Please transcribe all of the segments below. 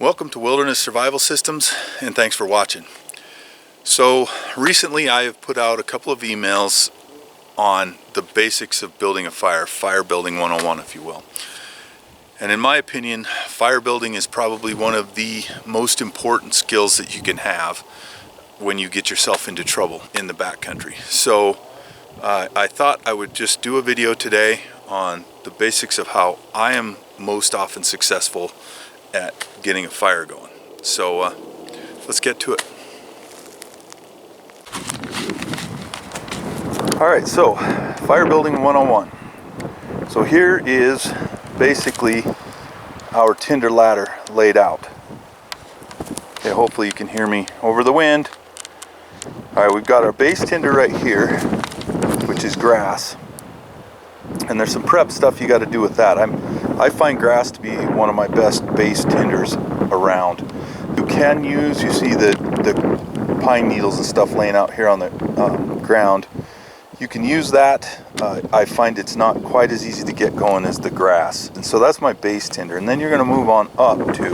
Welcome to Wilderness Survival Systems, and thanks for watching. So recently I have put out a couple of emails on the basics of building a fire, fire building 101 if you will. And in my opinion, fire building is probably one of the most important skills that you can have when you get yourself into trouble in the backcountry. So I thought I would just do a video today on the basics of how I am most often successful at getting a fire going. So let's get to it. Alright, so fire building 101. So here is basically our tinder ladder laid out. Okay, hopefully you can hear me over the wind. Alright, we've got our base tinder right here, which is grass. And there's some prep stuff you got to do with that. I find grass to be one of my best base tinders around. You can use, you see the pine needles and stuff laying out here on the ground. You can use that. I find it's not quite as easy to get going as the grass. And so that's my base tinder. And then you're going to move on up to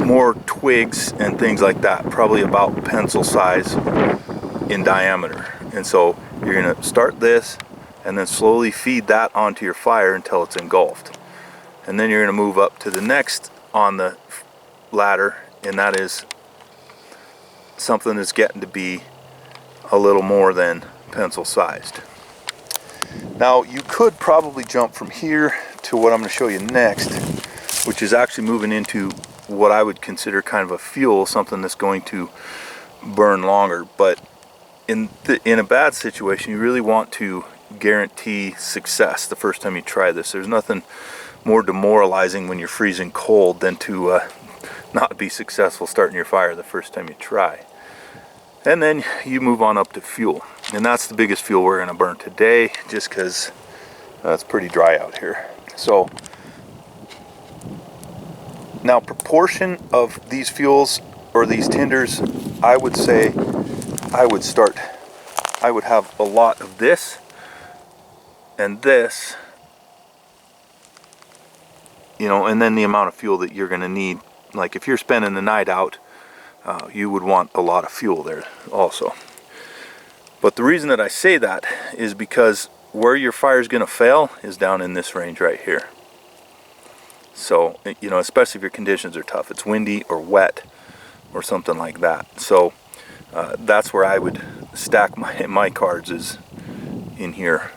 more twigs and things like that, probably about pencil size in diameter. And so you're going to start this and then slowly feed that onto your fire until it's engulfed. And then you're going to move up to the next on the ladder, and that is something that's getting to be a little more than pencil sized. Now you could probably jump from here to what I'm going to show you next, which is actually moving into what I would consider kind of a fuel, something that's going to burn longer. But in a bad situation, you really want to guarantee success the first time you try this. There's nothing more demoralizing when you're freezing cold than to not be successful starting your fire the first time you try. And then you move on up to fuel, and that's the biggest fuel we're going to burn today, just because it's pretty dry out here. So now, proportion of these fuels or these tinders, I would say I would have a lot of this and this, you know, and then the amount of fuel that you're going to need. Like if you're spending the night out, you would want a lot of fuel there also. But the reason that I say that is because where your fire is going to fail is down in this range right here. So, you know, especially if your conditions are tough, it's windy or wet or something like that. So that's where I would stack my cards, is in here,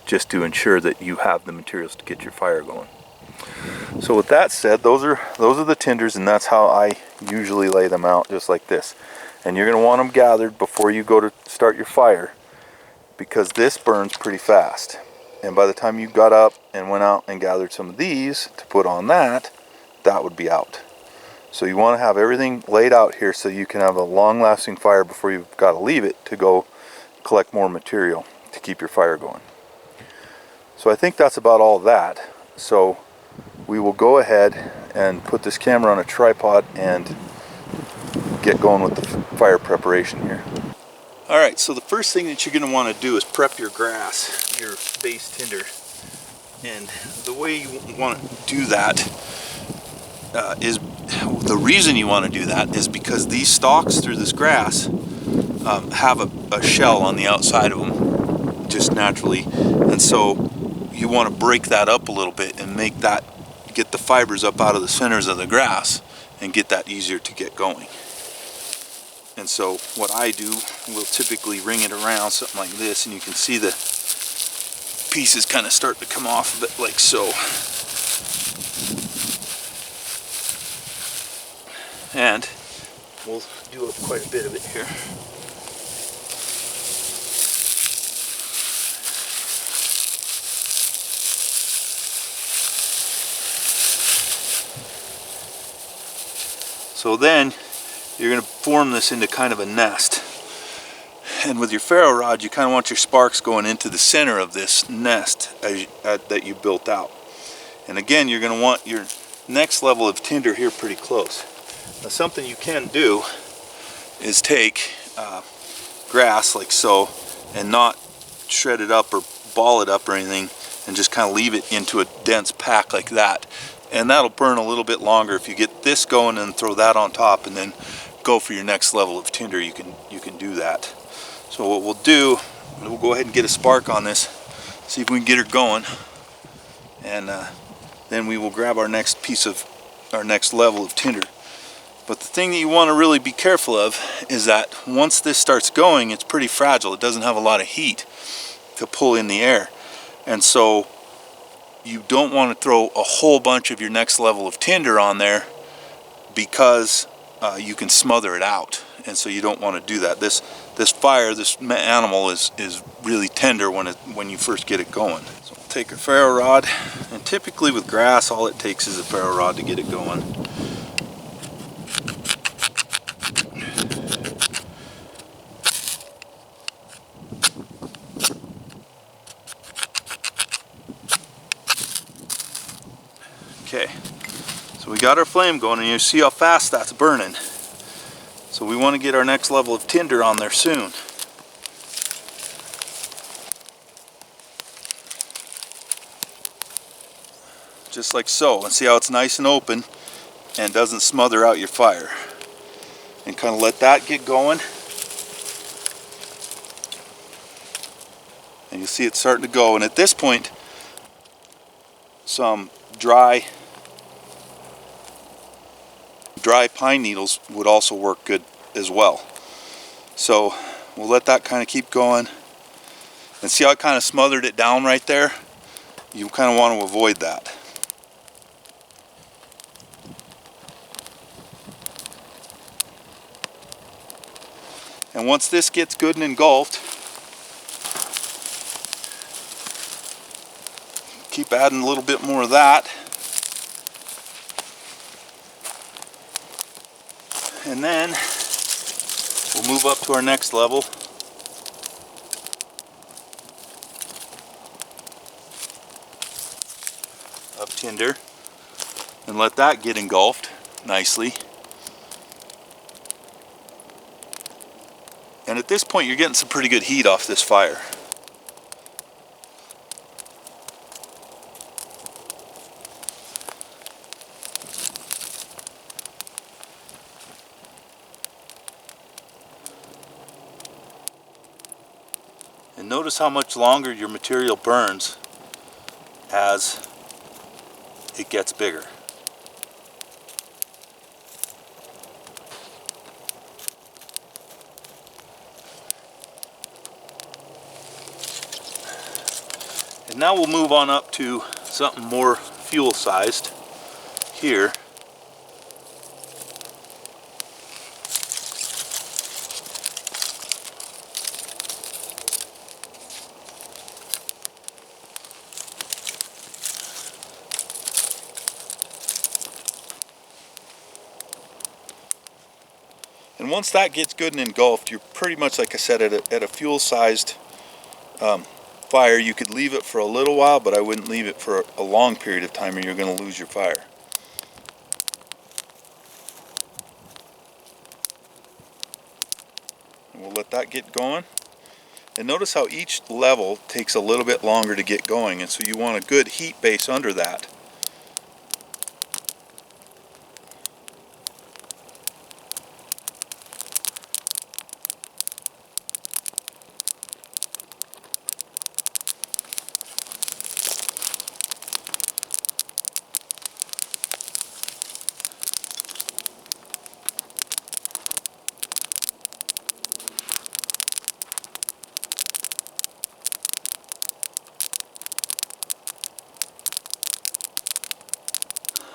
just to ensure that you have the materials to get your fire going. So with that said, those are the tinders, and that's how I usually lay them out, just like this. And you're going to want them gathered before you go to start your fire, because this burns pretty fast. And by the time you got up and went out and gathered some of these to put on that would be out. So you want to have everything laid out here so you can have a long-lasting fire before you've got to leave it to go collect more material to keep your fire going. So I think that's about all that. So we will go ahead and put this camera on a tripod and get going with the fire preparation here. Alright, so the first thing that you're going to want to do is prep your grass, your base tinder. And the way you want to do that the reason you want to do that is because these stalks through this grass have a shell on the outside of them just naturally, and so you want to break that up a little bit and get the fibers up out of the centers of the grass and get that easier to get going. And so what I do, we'll typically ring it around something like this, and you can see the pieces kind of start to come off of it like so. And we'll do up quite a bit of it here. So then you're going to form this into kind of a nest. And with your ferro rod, you kind of want your sparks going into the center of this nest that you built out. And again, you're going to want your next level of tinder here pretty close. Now, something you can do is take grass like so and not shred it up or ball it up or anything, and just kind of leave it into a dense pack like that. And that'll burn a little bit longer. If you get this going and throw that on top and then go for your next level of tinder, you can do that. So what we'll do, we'll go ahead and get a spark on this, see if we can get her going, and then we will grab our next level of tinder. But the thing that you want to really be careful of is that once this starts going, it's pretty fragile. It doesn't have a lot of heat to pull in the air, and so you don't want to throw a whole bunch of your next level of tinder on there, because you can smother it out, and so you don't want to do that. This animal is really tender when you first get it going. So we'll take a ferro rod, and typically with grass, all it takes is a ferro rod to get it going. Okay, so we got our flame going, and you see how fast that's burning. So we want to get our next level of tinder on there soon. Just like so, and see how it's nice and open and doesn't smother out your fire. And kind of let that get going. And you see it's starting to go, and at this point, some dry pine needles would also work good as well. So we'll let that kind of keep going, and see how I kind of smothered it down right there? You kind of want to avoid that. And once this gets good and engulfed, keep adding a little bit more of that. And then we'll move up to our next level. Of tinder, and let that get engulfed nicely. And at this point, you're getting some pretty good heat off this fire. And notice how much longer your material burns as it gets bigger. And now we'll move on up to something more fuel sized here. And once that gets good and engulfed, you're pretty much, like I said, at a fuel sized fire. You could leave it for a little while, but I wouldn't leave it for a long period of time, or you're going to lose your fire. And we'll let that get going. And notice how each level takes a little bit longer to get going, and so you want a good heat base under that.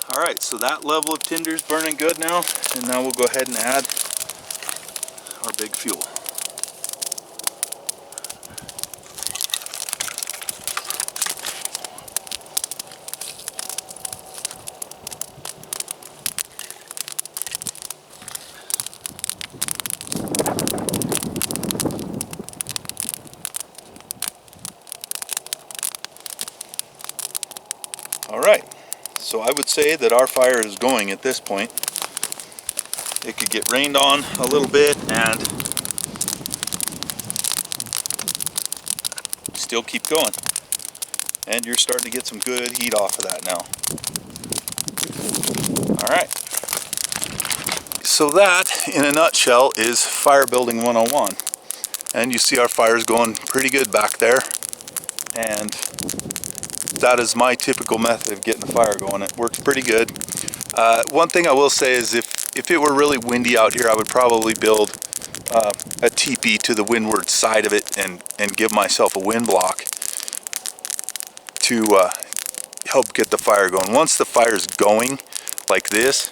Alright, so that level of tinder is burning good now, and now we'll go ahead and add our big fuel. Alright, so I would say that our fire is going at this point. It could get rained on a little bit and still keep going. And you're starting to get some good heat off of that now. All right. So that, in a nutshell, is fire building 101. And you see our fire's going pretty good back there. And that is my typical method of getting the fire going. It works pretty good. One thing I will say is if it were really windy out here, I would probably build a teepee to the windward side of it and give myself a wind block to help get the fire going. Once the fire's going like this,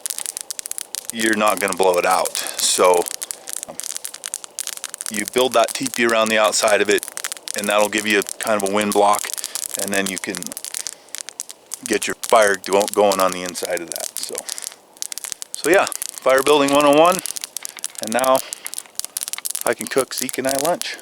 you're not going to blow it out. So you build that teepee around the outside of it, and that'll give you kind of a wind block, and then you can get your fire going on the inside of that. So yeah, fire building 101, and now I can cook Zeke and I lunch.